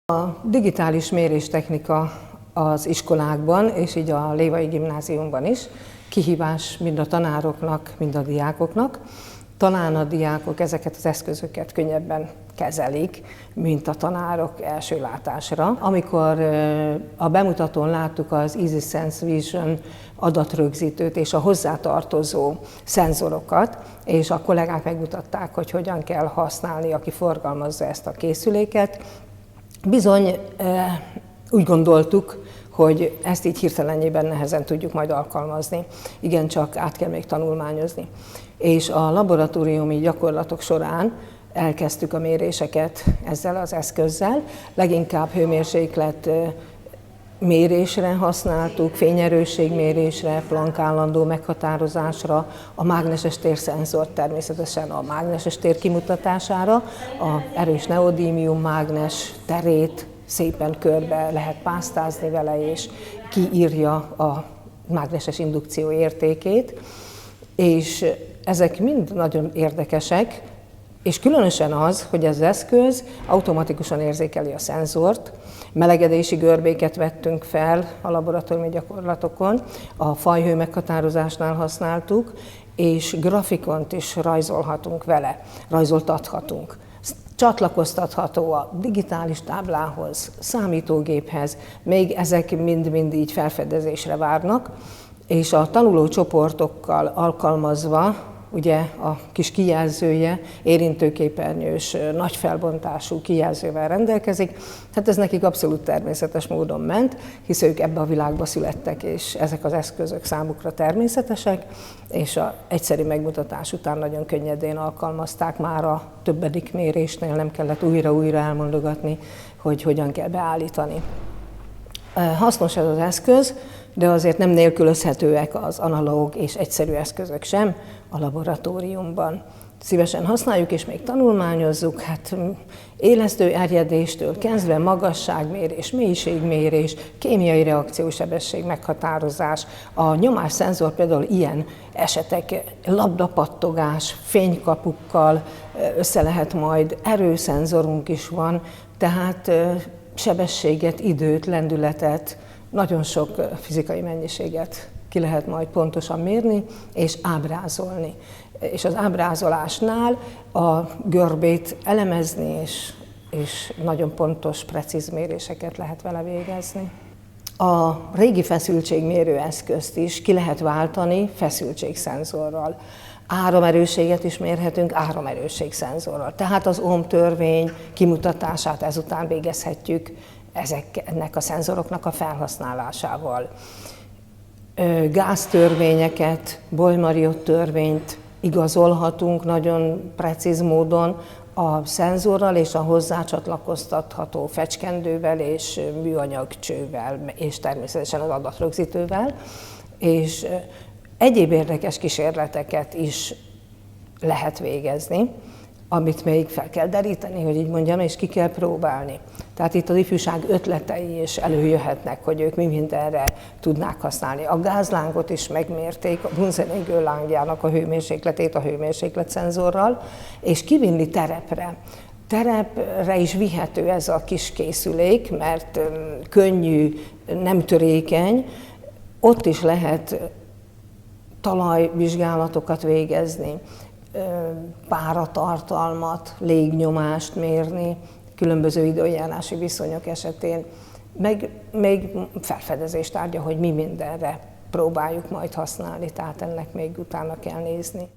A digitális méréstechnika az iskolákban, és így a Lévai Gimnáziumban is kihívás mind a tanároknak, mind a diákoknak. Talán a diákok ezeket az eszközöket könnyebben kezelik, mint a tanárok első látásra. Amikor a bemutatón láttuk az EasySense Vision adatrögzítőt és a hozzátartozó szenzorokat, és a kollégák megmutatták, hogy hogyan kell használni, aki forgalmazza ezt a készüléket, bizony úgy gondoltuk, hogy ezt így hirtelenjében nehezen tudjuk majd alkalmazni. Igencsak át kell még tanulmányozni. És a laboratóriumi gyakorlatok során elkezdtük a méréseket ezzel az eszközzel. Leginkább hőmérséklet mérésre használtuk, fényerősségmérésre, Planck állandó meghatározásra, a mágneses térszenzort természetesen a mágneses tér kimutatására, a erős neodímium mágnes terét szépen körbe lehet pásztázni vele, és kiírja a mágneses indukció értékét, és ezek mind nagyon érdekesek, és különösen az, hogy az eszköz automatikusan érzékeli a szenzort, melegedési görbéket vettünk fel a laboratóriumi gyakorlatokon, a fajhő meghatározásnál használtuk, és grafikont is rajzolhatunk vele, rajzoltathatunk. Csatlakoztatható a digitális táblához, számítógéphez, még ezek mind-mind így felfedezésre várnak, és a tanuló csoportokkal alkalmazva, ugye a kis kijelzője érintőképernyős, nagy felbontású kijelzővel rendelkezik, tehát ez nekik abszolút természetes módon ment, hisz ők ebbe a világba születtek, és ezek az eszközök számukra természetesek, és az egyszeri megmutatás után nagyon könnyedén alkalmazták, már a többedik mérésnél nem kellett újra-újra elmondogatni, hogy hogyan kell beállítani. Hasznos ez az eszköz, de azért nem nélkülözhetőek az analóg és egyszerű eszközök sem a laboratóriumban. Szívesen használjuk és még tanulmányozzuk, hát élesztő erjedéstől kezdve magasságmérés, mélységmérés, kémiai reakciósebesség meghatározás, a nyomásszenzor például ilyen esetek, labdapattogás, fénykapukkal össze lehet majd, erőszenzorunk is van, tehát sebességet, időt, lendületet, nagyon sok fizikai mennyiséget ki lehet majd pontosan mérni és ábrázolni. És az ábrázolásnál a görbét elemezni és nagyon pontos, precíz méréseket lehet vele végezni. A régi feszültségmérő eszközt is ki lehet váltani feszültségszenzorral. Áramerősséget is mérhetünk áramerősségszenzorral. Tehát az Ohm törvény kimutatását ezután végezhetjük ennek a szenzoroknak a felhasználásával. Gáztörvényeket, Boyle-Mariotte törvényt igazolhatunk nagyon precíz módon a szenzorral és a hozzácsatlakoztatható fecskendővel és műanyagcsővel, és természetesen az adatrögzítővel. És egyéb érdekes kísérleteket is lehet végezni, amit még fel kell deríteni, hogy így mondjam, és ki kell próbálni. Tehát itt az ifjúság ötletei is előjöhetnek, hogy ők mi mindenre tudnák használni. A gázlángot is megmérték, a Bunsen-égő lángjának a hőmérsékletét a hőmérsékletszenzorral, és kivinni terepre. Terepre is vihető ez a kis készülék, mert könnyű, nem törékeny, ott is lehet talajvizsgálatokat végezni, páratartalmat, légnyomást mérni, különböző időjárási viszonyok esetén, meg még felfedezés tárgya, hogy mi mindenre próbáljuk majd használni, tehát ennek még utána kell nézni.